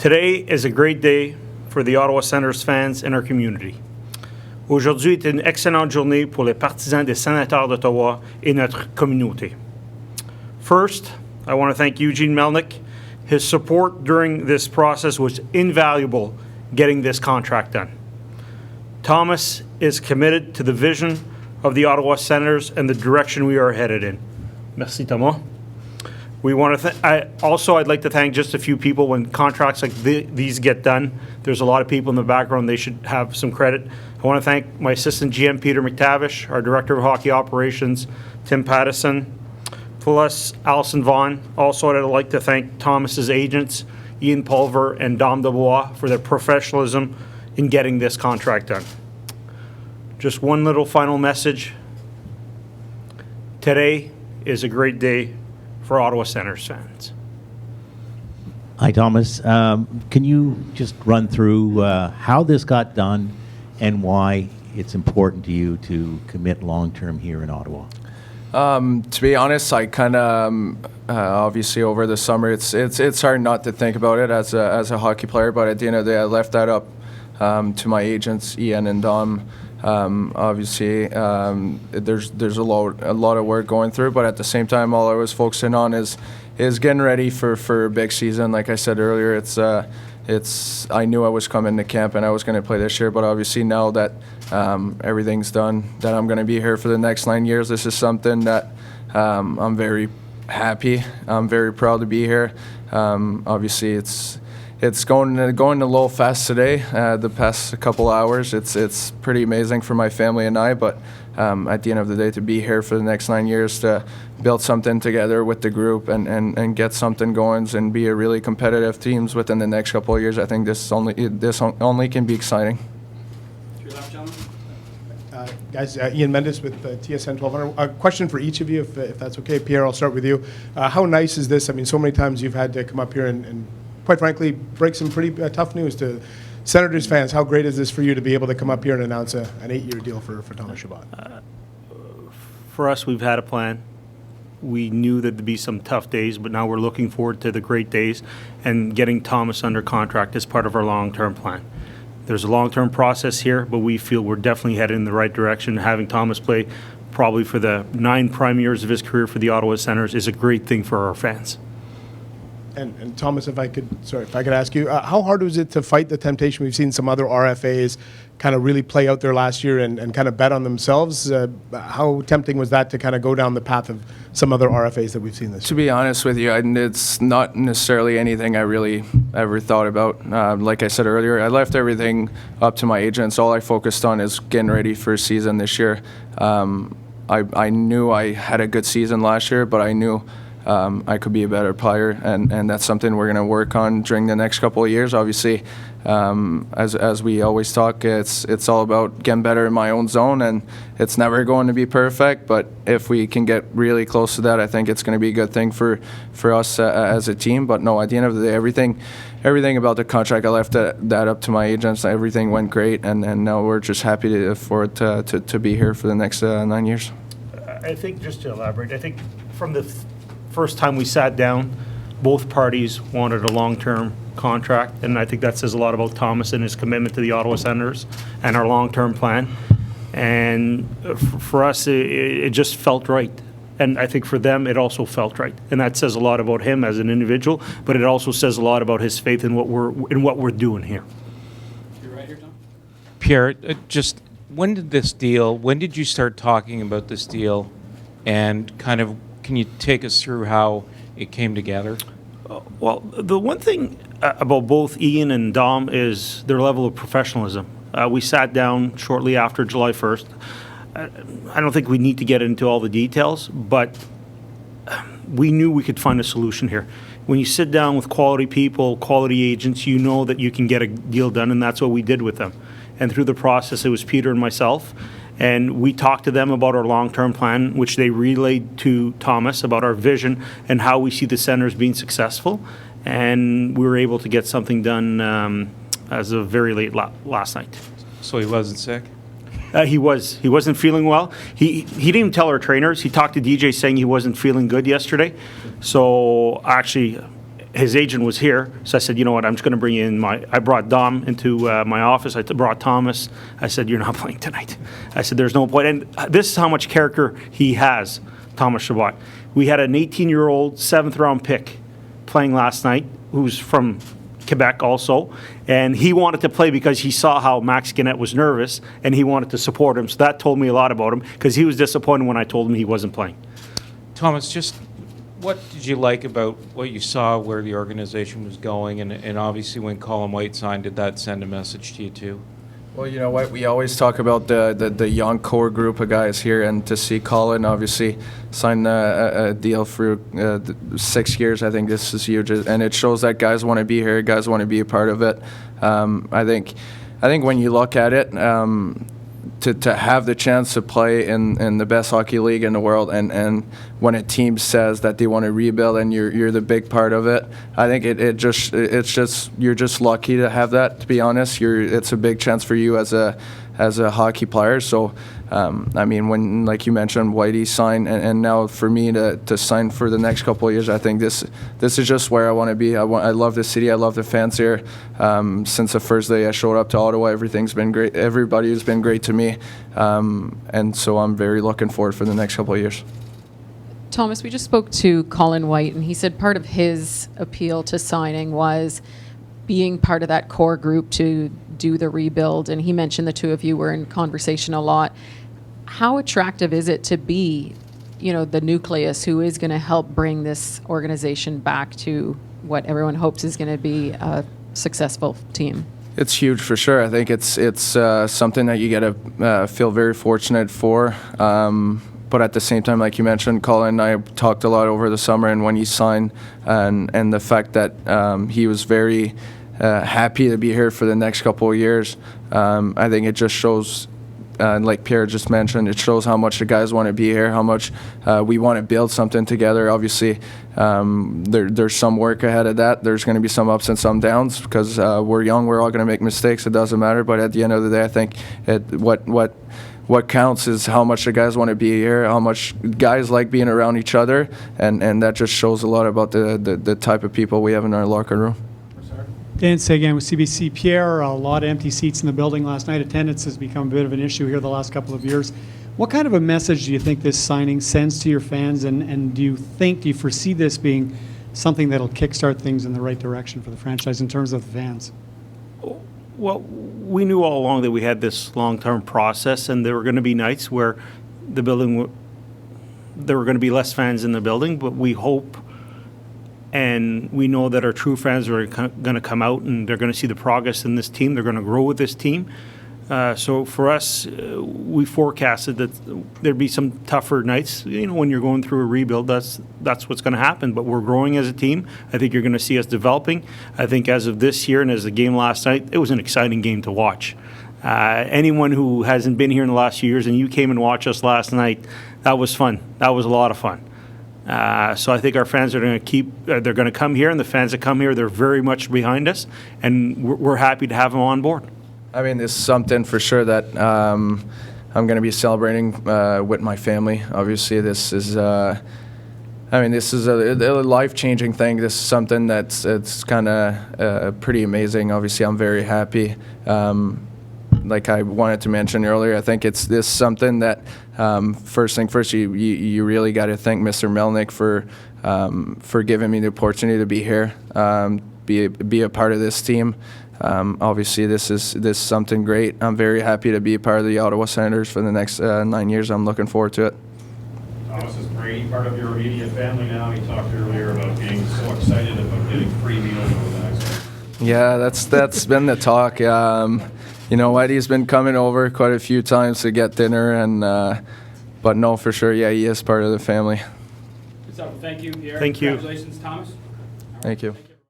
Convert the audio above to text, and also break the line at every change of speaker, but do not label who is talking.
Today is a great day for the Ottawa Senators fans and our community. Aujourd'hui est une excellente journée pour les partisans des Sénateurs d'Ottawa et notre communauté. First, I want to thank Eugene Melnick. His support during this process was invaluable getting this contract done. Thomas is committed to the vision of the Ottawa Senators and the direction we are headed in. Merci, Thomas. We want to. I'd like to thank just a few people. When contracts like these get done, there's a lot of people in the background. They should have some credit. I want to thank my assistant GM Peter McTavish, our director of hockey operations, Tim Pattison, plus Allison Vaughn. Also, I'd like to thank Thomas's agents, Ian Pulver and Dom Dubois, for their professionalism in getting this contract done. Just one little final message. Today is a great day for Ottawa Senators fans.
Hi, Thomas. Can you just run through how this got done and why it's important to you to commit long-term here in Ottawa?
To be honest, I kind of obviously over the summer, it's hard not to think about it as a hockey player. But at the end of the day, I left that up to my agents, Ian and Dom. Obviously, there's a lot of work going through, but at the same time, all I was focusing on is getting ready for a big season. Like I said earlier, I knew I was coming to camp and I was going to play this year, but obviously now that everything's done, that I'm going to be here for the next 9 years, this is something that I'm very happy. I'm very proud to be here. Obviously, it's going a little fast today. The past couple hours, it's pretty amazing for my family and I. But at the end of the day, to be here for the next 9 years, to build something together with the group and get something going and be a really competitive teams within the next couple of years, I think this only can be exciting.
Guys, Ian Mendes with TSN 1200. A question for each of you, if that's okay. Pierre, I'll start with you. How nice is this? I mean, so many times you've had to come up here and quite frankly, break some pretty tough news to Senators fans. How great is this for you to be able to come up here and announce an 8-year deal for Thomas Chabot?
For us, we've had a plan. We knew that there'd be some tough days, but now we're looking forward to the great days, and getting Thomas under contract is part of our long-term plan. There's a long-term process here, but we feel we're definitely headed in the right direction. Having Thomas play probably for the 9 prime years of his career for the Ottawa Senators is a great thing for our fans.
And Thomas, if I could ask you, how hard was it to fight the temptation? We've seen some other RFAs kind of really play out there last year and kind of bet on themselves. How tempting was that to kind of go down the path of some other RFAs that we've seen this year?
To be honest with you, it's not necessarily anything I really ever thought about. Like I said earlier, I left everything up to my agents. All I focused on is getting ready for a season this year. I knew I had a good season last year, but I knew I could be a better player, and that's something we're going to work on during the next couple of years. Obviously, as we always talk, it's all about getting better in my own zone, and it's never going to be perfect. But if we can get really close to that, I think it's going to be a good thing for us as a team. But no, at the end of the day, everything about the contract, I left that up to my agents. Everything went great, and now we're just happy for it to be here for the next 9 years.
I think, just to elaborate, I think from the first time we sat down, both parties wanted a long-term contract, and I think that says a lot about Thomas and his commitment to the Ottawa Senators and our long-term plan. And for us, it just felt right. And I think for them, it also felt right. And that says a lot about him as an individual, but it also says a lot about his faith in what we're doing here.
You're right here, Tom.
Pierre, just when did you start talking about this deal, and kind of can you take us through how it came together?
Well, the one thing about both Ian and Dom is their level of professionalism. We sat down shortly after July 1st. I don't think we need to get into all the details, but we knew we could find a solution here. When you sit down with quality people, quality agents, you know that you can get a deal done, and that's what we did with them. And through the process, it was Peter and myself, and we talked to them about our long-term plan, which they relayed to Thomas about our vision and how we see the Senators being successful. And we were able to get something done as of very late last night.
So he wasn't sick?
He wasn't feeling well. He didn't even tell our trainers. He talked to DJ saying he wasn't feeling good yesterday. So actually, his agent was here, so I said, you know what, I'm just going to bring you in I brought Dom into my office. I brought Thomas. I said, you're not playing tonight. I said, there's no point. And this is how much character he has, Thomas Chabot. We had an 18-year-old 7th-round pick playing last night who's from Quebec also, and he wanted to play because he saw how Max Guinette was nervous, and he wanted to support him. So that told me a lot about him, because he was disappointed when I told him he wasn't playing.
Thomas, just what did you like about what you saw, where the organization was going, and obviously when Colin White signed, did that send a message to you too?
Well, you know what? We always talk about the young core group of guys here, and to see Colin obviously sign a deal for 6 years, I think this is huge, and it shows that guys want to be here, guys want to be a part of it. I think when you look at it, to have the chance to play in the best hockey league in the world, and when a team says that they want to rebuild and you're the big part of it, I think you're just lucky to have that, to be honest. It's a big chance for you as a hockey player. So I mean, when, like you mentioned, Whitey signed, and now for me to sign for the next couple of years, I think this is just where I want to be. I love the city. I love the fans here. Since the first day I showed up to Ottawa, everything's been great. Everybody has been great to me, and so I'm very looking forward for the next couple of years.
Thomas, we just spoke to Colin White, and he said part of his appeal to signing was being part of that core group to do the rebuild, and he mentioned the two of you were in conversation a lot. How attractive is it to be, the nucleus who is going to help bring this organization back to what everyone hopes is going to be a successful team?
It's huge for sure. I think it's something that you got to feel very fortunate for. But at the same time, like you mentioned, Colin and I talked a lot over the summer, and when he signed, and the fact that he was very happy to be here for the next couple of years, I think it just shows, like Pierre just mentioned, it shows how much the guys want to be here, how much we want to build something together. Obviously, there's some work ahead of that. There's going to be some ups and some downs because we're young. We're all going to make mistakes. It doesn't matter. But at the end of the day, I think what counts is how much the guys want to be here, how much guys like being around each other, and that just shows a lot about the type of people we have in our locker room.
Dan Seguin with CBC. Pierre, a lot of empty seats in the building last night. Attendance has become a bit of an issue here the last couple of years. What kind of a message do you think this signing sends to your fans, and do you foresee this being something that'll kickstart things in the right direction for the franchise in terms of the fans?
Well, we knew all along that we had this long-term process, and there were going to be nights where there were going to be less fans in the building, but we hope and we know that our true fans are going to come out and they're going to see the progress in this team. They're going to grow with this team. So for us, we forecasted that there'd be some tougher nights. When you're going through a rebuild, that's what's going to happen. But we're growing as a team. I think you're going to see us developing. I think as of this year and as the game last night, it was an exciting game to watch. Anyone who hasn't been here in the last few years and you came and watched us last night, that was fun. That was a lot of fun. So I think our fans are going to they're going to come here, and the fans that come here, they're very much behind us, and we're happy to have them on board.
I mean, this is something for sure that I'm going to be celebrating with my family. Obviously, this is a life-changing thing. This is something it's kind of pretty amazing. Obviously, I'm very happy. Like I wanted to mention earlier, I think it's something that first thing first, you really got to thank Mr. Melnick for giving me the opportunity to be here, be a part of this team. Obviously, this is something great. I'm very happy to be a part of the Ottawa Senators for the next 9 years. I'm looking forward to it.
Thomas, is Brady part of your immediate family now? He talked earlier about being so excited about getting free meals over the next week.
Yeah, that's been the talk. Eddie's been coming over quite a few times to get dinner, but no, for sure, yeah, he is part of the family.
Thank you, Pierre.
Thank you.
Congratulations, Thomas.
Thank you.